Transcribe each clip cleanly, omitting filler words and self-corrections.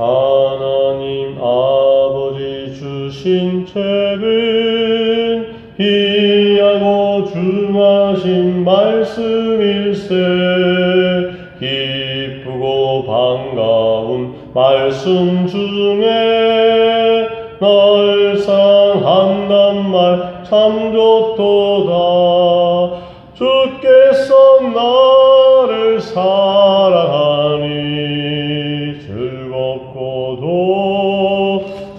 하나님 아버지 주신 책은 귀하고 중하신 말씀일세. 기쁘고 반가운 말씀 중에 날 사랑한단 말 참 좋도다. 주께서 나를 사랑하니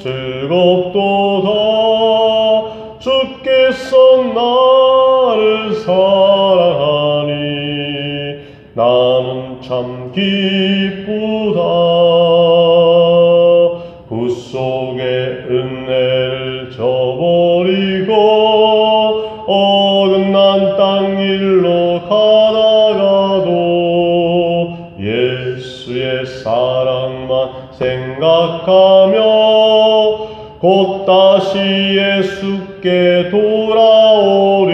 즐겁도다. 주께서 나를 사랑하니 나는 참 기쁘다. 그 속에 은혜를 저버리고 어긋난 땅 일로 가다가도 예수의 사랑만 생각하며 곧 다시 예수께 돌아오리.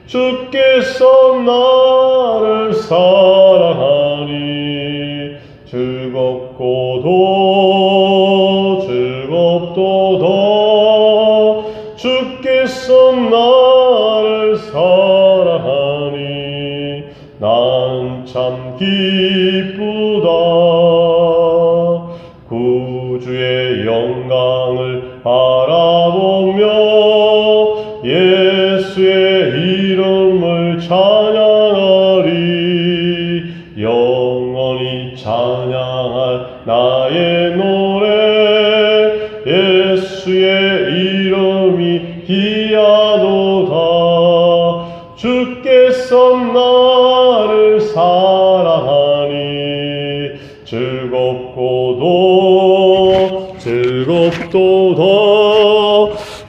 주께서 나를 사랑하니 즐겁도다. 주께서 나를 사랑하니 나는 참 기쁘다. 구주의 영광을 바라보며 예수의 이름을 찬양하리. 영원히 찬양할 나의 노래 예수의 이름이 귀하도다. 주께서 나를 사랑하니 즐겁도다.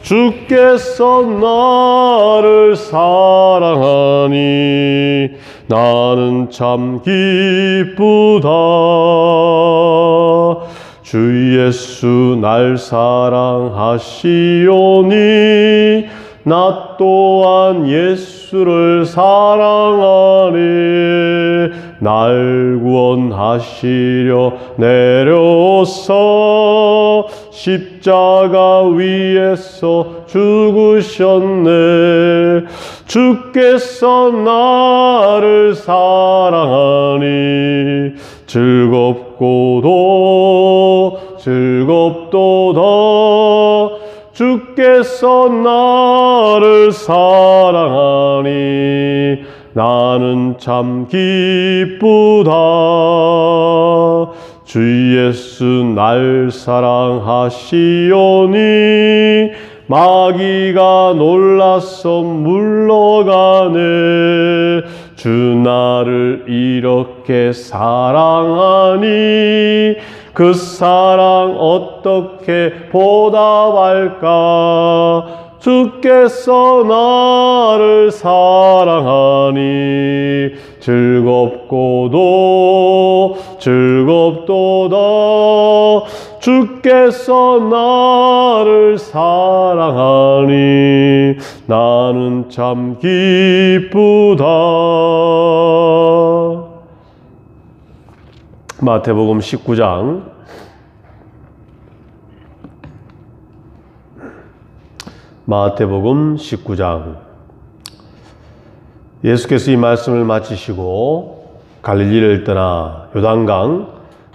주께서 나를 사랑하니 나는 참 기쁘다. 주 예수 날 사랑하시오니 나 또한 예수를 사랑하니 날 구원하시려 내려오사 십자가 위에서 죽으셨네. 주께서 나를 사랑하니 즐겁도다. 주께서 나를 사랑하니 나는 참 기쁘다. 주 예수 날 사랑하시오니 마귀가 놀라서 물러가네. 주 나를 이렇게 사랑하니 그 사랑 어떻게 보답할까. 주께서 나를 사랑하니 즐겁도다. 주께서 나를 사랑하니 나는 참 기쁘다. 마태복음 19장 마태복음 19장. 예수께서 이 말씀을 마치시고 갈릴리를 떠나 요단강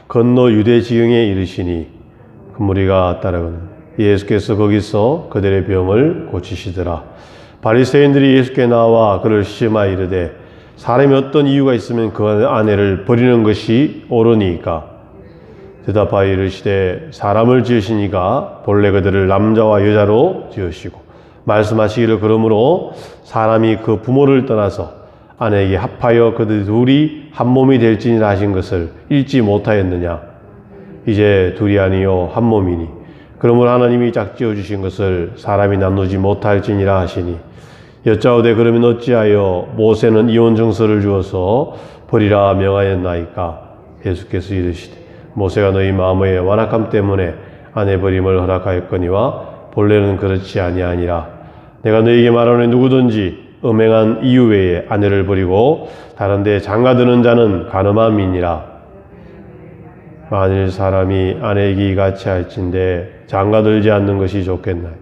건너 유대 지경에 이르시니 그 무리가 따르거늘 예수께서 거기서 그들의 병을 고치시더라. 바리새인들이 예수께 나와 그를 시험하여 이르되 사람이 어떤 이유가 있으면 그 아내를 버리는 것이 옳으니까. 대답하여 이르시되 사람을 지으시니가 본래 그들을 남자와 여자로 지으시고 말씀하시기를 그러므로 사람이 그 부모를 떠나서 아내에게 합하여 그들 둘이 한 몸이 될지니라 하신 것을 읽지 못하였느냐. 이제 둘이 아니요 한 몸이니 그러므로 하나님이 짝지어 주신 것을 사람이 나누지 못할지니라 하시니. 여짜오되 그러면 어찌하여 모세는 이혼 증서를 주어서 버리라 명하였나이까. 예수께서 이르시되 모세가 너희 마음의 완악함 때문에 아내 버림을 허락하였거니와 본래는 그렇지 아니하니라. 내가 너희에게 말하노니 누구든지 음행한 이유 외에 아내를 버리고 다른 데 장가드는 자는 간음함이니라. 만일 사람이 아내에게 같이 할진대 장가들지 않는 것이 좋겠나요?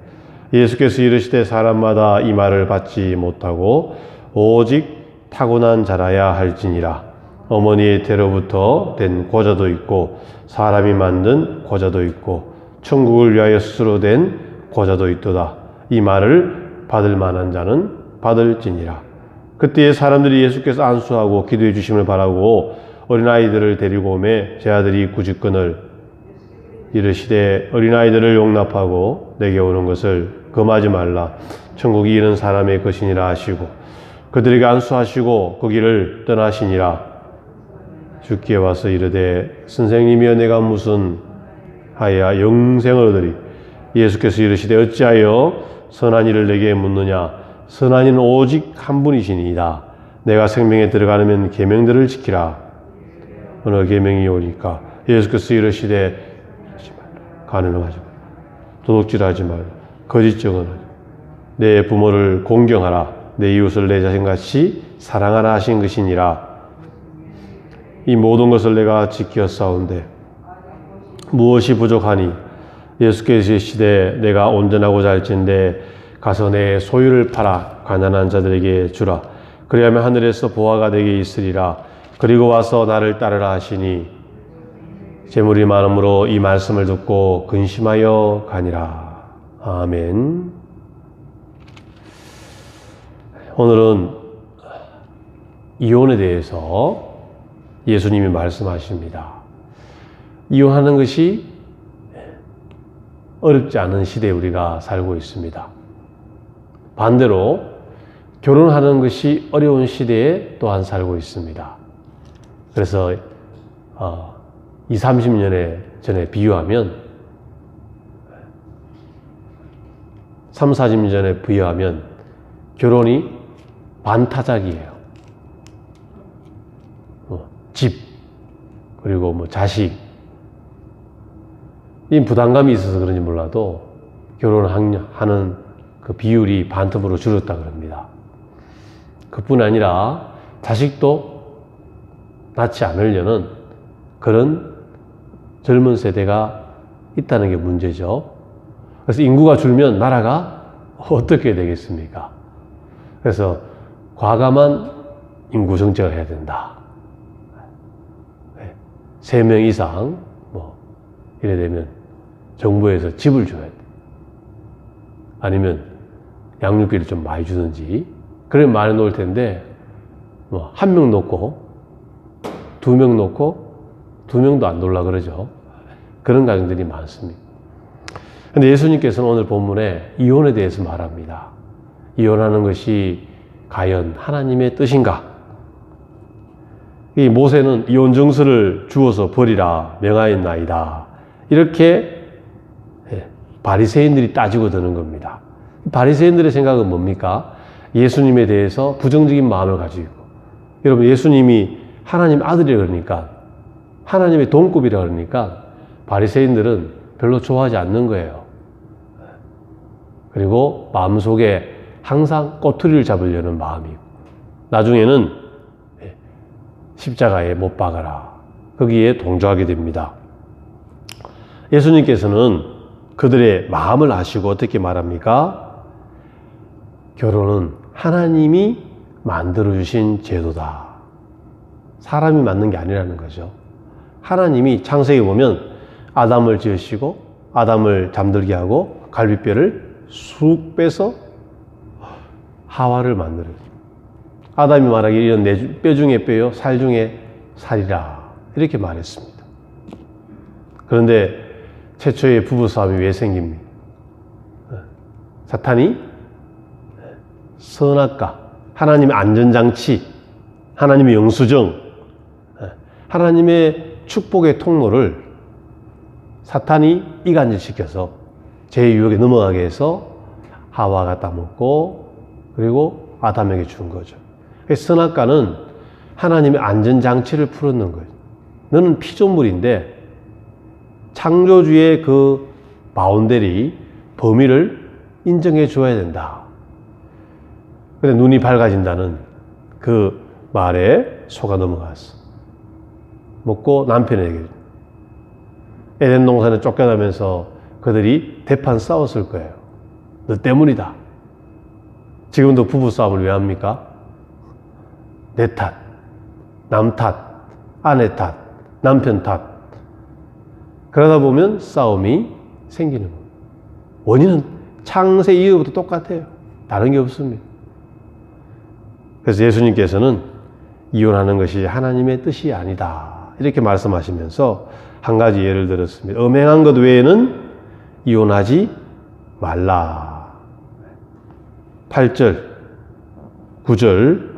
예수께서 이르시되 사람마다 이 말을 받지 못하고 오직 타고난 자라야 할지니라. 어머니의 태로부터 된 고자도 있고 사람이 만든 고자도 있고 천국을 위하여 스스로 된 고자도 있도다. 이 말을 받을 만한 자는 받을지니라. 그때에 사람들이 예수께서 안수하고 기도해 주심을 바라고 어린아이들을 데리고 오매 제 아들이 구직근을 이르시되 어린아이들을 용납하고 내게 오는 것을 금하지 말라. 천국이 이런 사람의 것이니라 하시고 그들에게 안수하시고 그 길을 떠나시니라. 주께 와서 이르되 선생님이여 내가 무슨 하야 영생을 얻으리. 예수께서 이르시되 어찌하여 선한 이를 내게 묻느냐. 선한 이는 오직 한 분이시니이다. 내가 생명에 들어가려면 계명들을 지키라. 어느 계명이 오니까. 예수께서 이르시되 간음하지 말라. 도둑질하지 말라. 거짓 증언하지 말라. 내 부모를 공경하라. 내 이웃을 내 자신같이 사랑하라 하신 것이니라. 이 모든 것을 내가 지켰사온데 무엇이 부족하니? 예수께서 이르시되 내가 온전하고자 할진대 가서 내 소유를 팔아 가난한 자들에게 주라. 그리하면 하늘에서 보화가 내게 있으리라. 그리고 와서 나를 따르라 하시니 재물이 많음으로 이 말씀을 듣고 근심하여 가니라. 아멘. 오늘은 이혼에 대해서 예수님이 말씀하십니다. 이혼하는 것이 어렵지 않은 시대에 우리가 살고 있습니다. 반대로 결혼하는 것이 어려운 시대에 또한 살고 있습니다. 그래서 20, 30년 전에 비유하면 3, 40년 전에 비유하면 결혼이 반타작이에요. 집, 그리고 뭐 자식. 이 부담감이 있어서 그런지 몰라도 결혼하는 그 비율이 반토막으로 줄었다 그럽니다. 그뿐 아니라 자식도 낳지 않으려는 그런 젊은 세대가 있다는 게 문제죠. 그래서 인구가 줄면 나라가 어떻게 되겠습니까? 그래서 과감한 인구 정책을 해야 된다. 3명 이상 이래 되면 정부에서 집을 줘야 돼. 아니면 양육비를 좀 많이 주든지. 그러면 많이 놓을 텐데 1명 놓고 2명 놓고 2명도 안 놀라 그러죠. 그런 가정들이 많습니다. 근데 예수님께서는 오늘 본문에 이혼에 대해서 말합니다. 이혼하는 것이 과연 하나님의 뜻인가? 이 모세는 이혼 증서를 주어서 버리라 명하였나이다. 이렇게 바리새인들이 따지고 드는 겁니다. 바리새인들의 생각은 뭡니까? 예수님에 대해서 부정적인 마음을 가지고 있고, 여러분 예수님이 하나님 아들이라 그러니까, 하나님의 동급이라 그러니까 바리새인들은 별로 좋아하지 않는 거예요. 그리고 마음속에 항상 꼬투리를 잡으려는 마음이고, 나중에는 십자가에 못 박아라, 거기에 동조하게 됩니다. 예수님께서는 그들의 마음을 아시고 어떻게 말합니까? 결혼은 하나님이 만들어주신 제도다. 사람이 만든 게 아니라는 거죠. 하나님이 창세기 보면 아담을 지으시고 아담을 잠들게 하고 갈비뼈를 쑥 빼서 하와를 만들어요. 아담이 말하기를 이런 내 뼈 중에 뼈요 살 중에 살이라 이렇게 말했습니다. 그런데 최초의 부부싸움이 왜 생깁니까? 사탄이 선악과, 하나님의 안전장치, 하나님의 영수증, 하나님의 축복의 통로를 사탄이 이간질시켜서 제 유혹에 넘어가게 해서 하와가 따먹고 그리고 아담에게 준 거죠. 선악과는 하나님의 안전장치를 풀어놓는 거예요. 너는 피조물인데 창조주의 그 바운더리, 범위를 인정해 줘야 된다. 근데 눈이 밝아진다는 그 말에 속아 넘어갔어. 먹고 남편에게 에덴 동산에 쫓겨나면서 그들이 대판 싸웠을 거예요. 너 때문이다. 지금도 부부싸움을 왜 합니까? 내 탓, 남 탓, 아내 탓, 남편 탓. 그러다 보면 싸움이 생기는 거예요. 원인은 창세 이후부터 똑같아요. 다른 게 없습니다. 그래서 예수님께서는 이혼하는 것이 하나님의 뜻이 아니다, 이렇게 말씀하시면서 한 가지 예를 들었습니다. 음행한 것 외에는 이혼하지 말라. 8절, 9절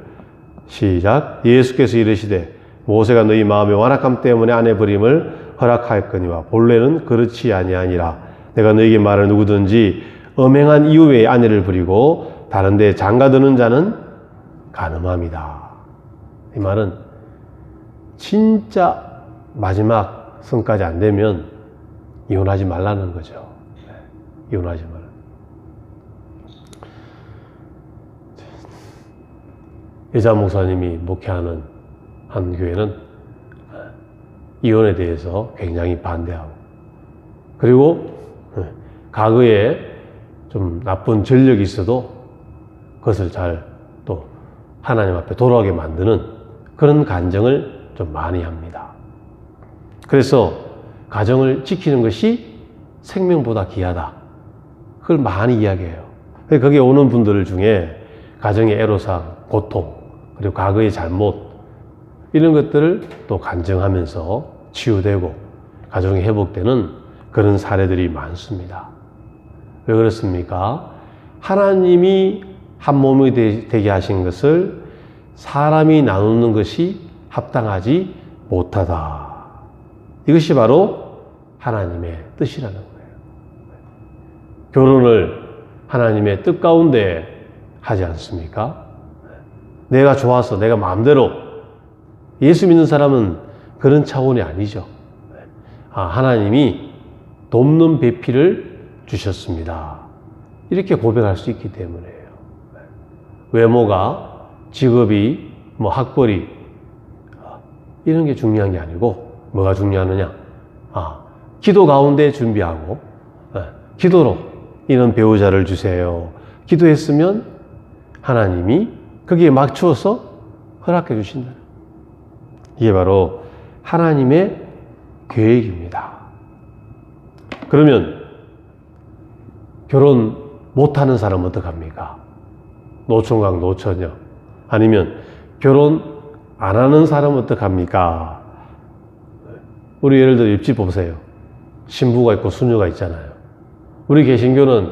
시작. 예수께서 이르시되 모세가 너희 마음의 완악함 때문에 아내 버림을 허락하였거니와 본래는 그렇지 아니하니라. 내가 너희에게 말할 누구든지 음행한 이후에 아내를 버리고 다른 데 장가드는 자는 간음함이다. 이 말은 진짜 마지막 선까지 안 되면 이혼하지 말라는 거죠. 이혼하지 말라. 여자 목사님이 목회하는 한 교회는 이혼에 대해서 굉장히 반대하고, 그리고 과거에 좀 나쁜 전력이 있어도 그것을 잘 또 하나님 앞에 돌아오게 만드는 그런 간증을 좀 많이 합니다. 그래서 가정을 지키는 것이 생명보다 귀하다, 그걸 많이 이야기해요. 거기에 오는 분들 중에 가정의 애로사항, 고통, 그리고 과거의 잘못, 이런 것들을 또 간증하면서 치유되고 가정이 회복되는 그런 사례들이 많습니다. 왜 그렇습니까? 하나님이 한 몸이 되게 하신 것을 사람이 나누는 것이 합당하지 못하다. 이것이 바로 하나님의 뜻이라는 거예요. 결혼을 하나님의 뜻 가운데 하지 않습니까? 내가 좋아서 내가 마음대로. 예수 믿는 사람은 그런 차원이 아니죠. 하나님이 돕는 배필을 주셨습니다, 이렇게 고백할 수 있기 때문에요. 외모가, 직업이, 학벌이, 이런 게 중요한 게 아니고 뭐가 중요하느냐? 기도 가운데 준비하고, 기도로 이런 배우자를 주세요. 기도했으면 하나님이 거기에 맞추어서 허락해 주신다. 이게 바로 하나님의 계획입니다. 그러면 결혼 못하는 사람은 어떡합니까? 노총각, 노처녀. 아니면 결혼 안 하는 사람은 어떡합니까? 우리 예를 들어 옆집 보세요. 신부가 있고 수녀가 있잖아요. 우리 개신교는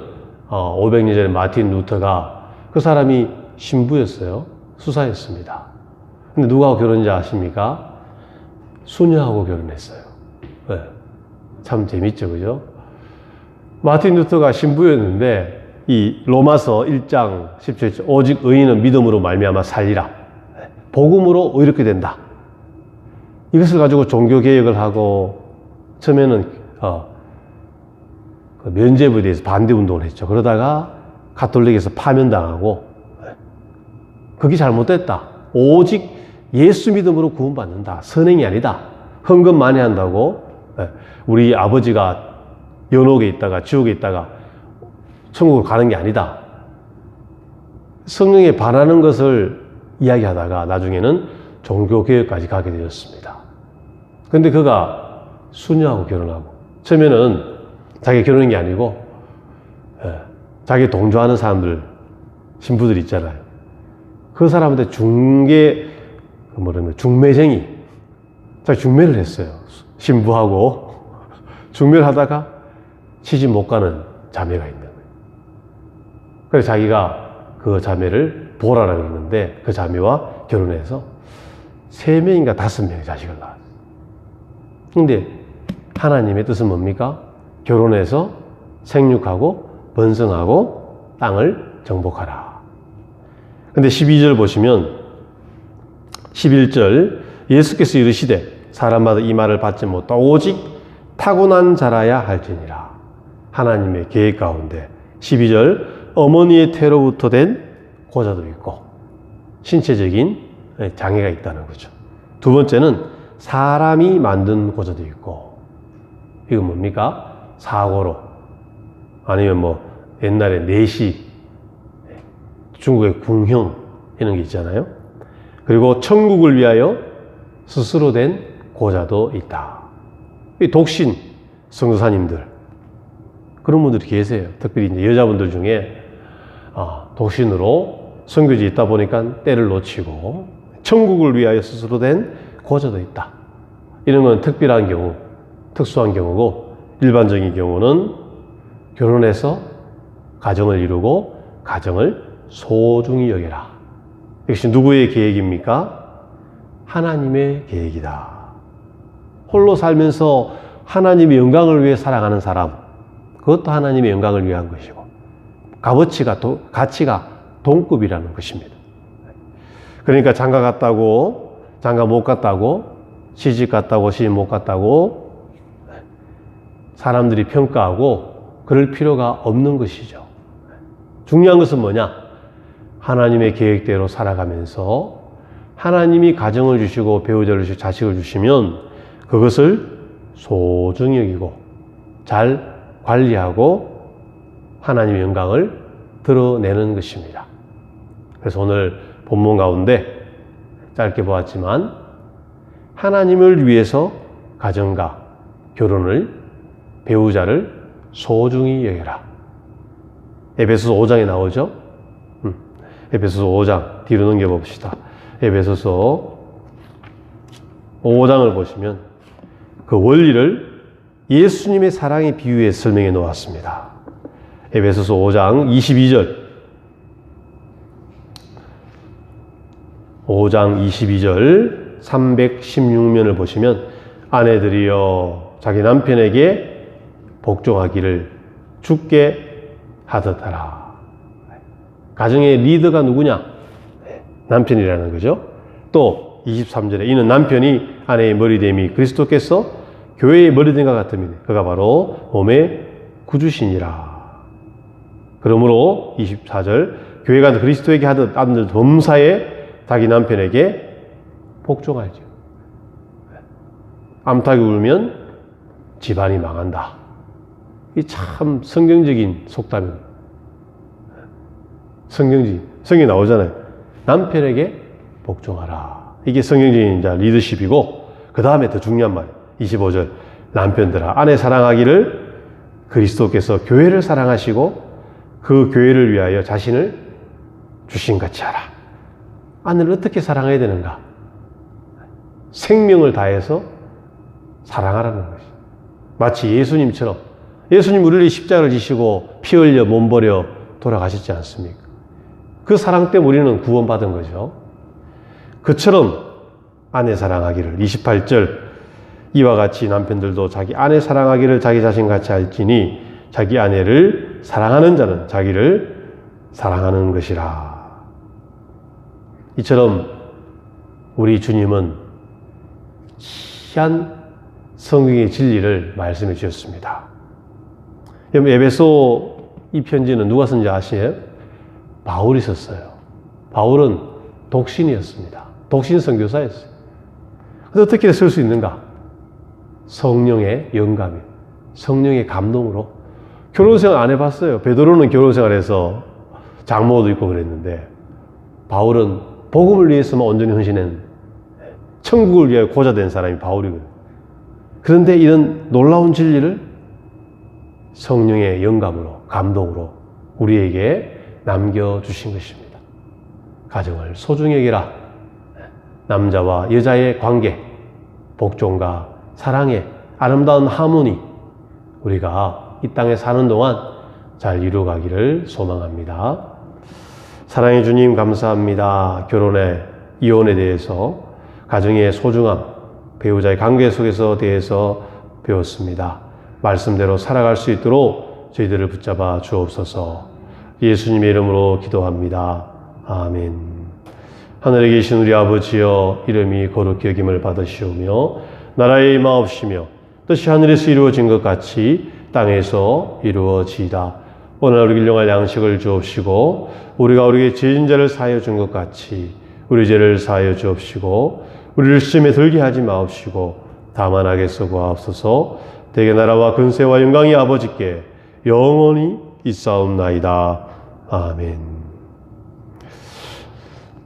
500년 전에 마틴 루터가, 그 사람이 신부였어요. 수사였습니다. 근데 누구하고 결혼인지 아십니까? 수녀하고 결혼했어요. 네. 참 재밌죠, 그죠? 마틴 루터가 신부였는데 이 로마서 1장 17절 오직 의인은 믿음으로 말미암아 살리라. 복음으로 의롭게 된다. 이것을 가지고 종교개혁을 하고 처음에는 그 면죄부에 대해서 반대운동을 했죠. 그러다가 가톨릭에서 파면당하고, 그게 잘못됐다. 오직 예수 믿음으로 구원받는다. 선행이 아니다. 헌금 많이 한다고 우리 아버지가 연옥에 있다가 지옥에 있다가 천국으로 가는 게 아니다. 성령에 반하는 것을 이야기하다가 나중에는 종교개혁까지 가게 되었습니다. 근데 그가 수녀하고 결혼하고, 처음에는 자기 결혼한 게 아니고 자기 동조하는 사람들, 신부들 있잖아요. 그 사람한테 중매쟁이, 자기 중매를 했어요. 신부하고 중매를 하다가 시집 못 가는 자매가 있는 거예요. 그래서 자기가 그 자매를 보라라 그러는데 그 자매와 결혼해서 3명인가 5명의 자식을 낳았어요. 근데 하나님의 뜻은 뭡니까? 결혼해서 생육하고 번성하고 땅을 정복하라. 근데 12절 보시면 11절 예수께서 이르시되 사람마다 이 말을 받지 못하고 오직 타고난 자라야 할지니라. 하나님의 계획 가운데 12절 어머니의 태로부터 된 고자도 있고 신체적인 장애가 있다는 거죠. 두 번째는 사람이 만든 고자도 있고, 이건 뭡니까? 사고로. 아니면 뭐 옛날에 내시, 중국의 궁형 이런 게 있잖아요. 그리고 천국을 위하여 스스로 된 고자도 있다. 이 독신 선교사님들 그런 분들이 계세요. 특별히 이제 여자분들 중에 독신으로 선교지에 있다 보니까 때를 놓치고 천국을 위하여 스스로 된 고자도 있다. 이런 건 특별한 경우, 특수한 경우고 일반적인 경우는 결혼해서 가정을 이루고 가정을 소중히 여겨라. 이것이 누구의 계획입니까? 하나님의 계획이다. 홀로 살면서 하나님의 영광을 위해 살아가는 사람, 그것도 하나님의 영광을 위한 것이고 가치가 동급이라는 것입니다. 그러니까 장가 갔다고 장가 못 갔다고 시집 갔다고 시집 못 갔다고 사람들이 평가하고 그럴 필요가 없는 것이죠. 중요한 것은 뭐냐? 하나님의 계획대로 살아가면서 하나님이 가정을 주시고 배우자를 주시고 자식을 주시면 그것을 소중히 여기고 잘 관리하고 하나님의 영광을 드러내는 것입니다. 그래서 오늘 본문 가운데 짧게 보았지만 하나님을 위해서 가정과 결혼을 배우자를 소중히 여겨라. 에베소서 5장에 나오죠. 에베소서 5장 뒤로 넘겨봅시다. 에베소서 5장을 보시면 그 원리를 예수님의 사랑의 비유에 설명해 놓았습니다. 에베소서 5장 22절 5장 22절 316면을 보시면 아내들이여 자기 남편에게 복종하기를 주께 하듯 하라. 가정의 리더가 누구냐? 남편이라는 거죠. 또 23절에 이는 남편이 아내의 머리됨이 그리스도께서 교회의 머리됨과 같음이니 그가 바로 몸의 구주시니라. 그러므로 24절 교회가 그리스도에게 하듯 아들 범사에 자기 남편에게 복종하죠. 암탉이 울면 집안이 망한다. 이 참 성경적인 속담입니다. 성경에 나오잖아요. 남편에게 복종하라. 이게 성경적인 리더십이고 그 다음에 더 중요한 말 25절 남편들아 아내 사랑하기를 그리스도께서 교회를 사랑하시고 그 교회를 위하여 자신을 주신 같이 하라. 아내를 어떻게 사랑해야 되는가? 생명을 다해서 사랑하라는 것이. 마치 예수님처럼 예수님 우리를 십자가를 지시고 피 흘려 몸 버려 돌아가셨지 않습니까? 그 사랑 때문에 우리는 구원받은 거죠. 그처럼 아내 사랑하기를 28절 이와 같이 남편들도 자기 아내 사랑하기를 자기 자신같이 할지니 자기 아내를 사랑하는 자는 자기를 사랑하는 것이라. 이처럼 우리 주님은 희한 성경의 진리를 말씀해 주셨습니다. 여러분 에베소 이 편지는 누가 쓴지 아시나요? 바울이 썼어요. 바울은 독신이었습니다. 독신 선교사였어요. 그래서 어떻게 쓸 수 있는가? 성령의 영감이, 성령의 감동으로. 결혼생활 안 해봤어요. 베드로는 결혼생활에서 장모도 있고 그랬는데 바울은 복음을 위해서만 온전히 헌신한 천국을 위하여 고자된 사람이 바울이거든요. 그런데 이런 놀라운 진리를 성령의 영감으로, 감동으로 우리에게 남겨주신 것입니다. 가정을 소중히 여기라. 남자와 여자의 관계, 복종과 사랑의 아름다운 하모니 우리가 이 땅에 사는 동안 잘 이루어가기를 소망합니다. 사랑의 주님 감사합니다. 결혼의 이혼에 대해서 가정의 소중함, 배우자의 관계 속에서 대해서 배웠습니다. 말씀대로 살아갈 수 있도록 저희들을 붙잡아 주옵소서. 예수님의 이름으로 기도합니다. 아멘. 하늘에 계신 우리 아버지여 이름이 거룩히 여김을 받으시오며 나라의 임하옵시며 뜻이 하늘에서 이루어진 것 같이 땅에서 이루어지이다. 오늘 우리 일용할 양식을 주옵시고 우리가 우리에게 죄진 자를 사하여 준 것 같이 우리 죄를 사하여 주옵시고 우리를 시험에 들게 하지 마옵시고 다만 악에서 구하옵소서. 대개 나라와 근세와 영광이 아버지께 영원히 있사옵나이다. 아멘.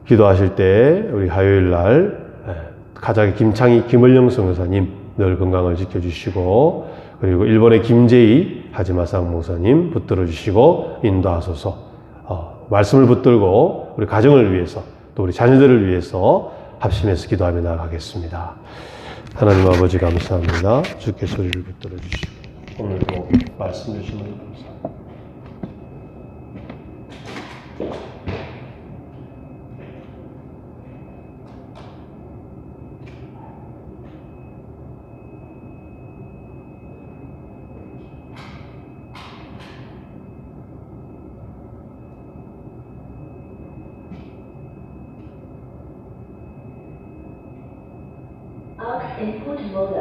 기도하실 때 우리 화요일 날 가장의 김창희 김을영 선교사님 늘 건강을 지켜주시고, 그리고 일본의 김재희 하지마상 목사님 붙들어 주시고 인도하소서. 말씀을 붙들고 우리 가정을 위해서 또 우리 자녀들을 위해서 합심해서 기도하며 나아가겠습니다. 하나님 아버지 감사합니다. 주께 소리를 붙들어 주시고 오늘도 말씀 주시는 감사합니다. Aux input mode.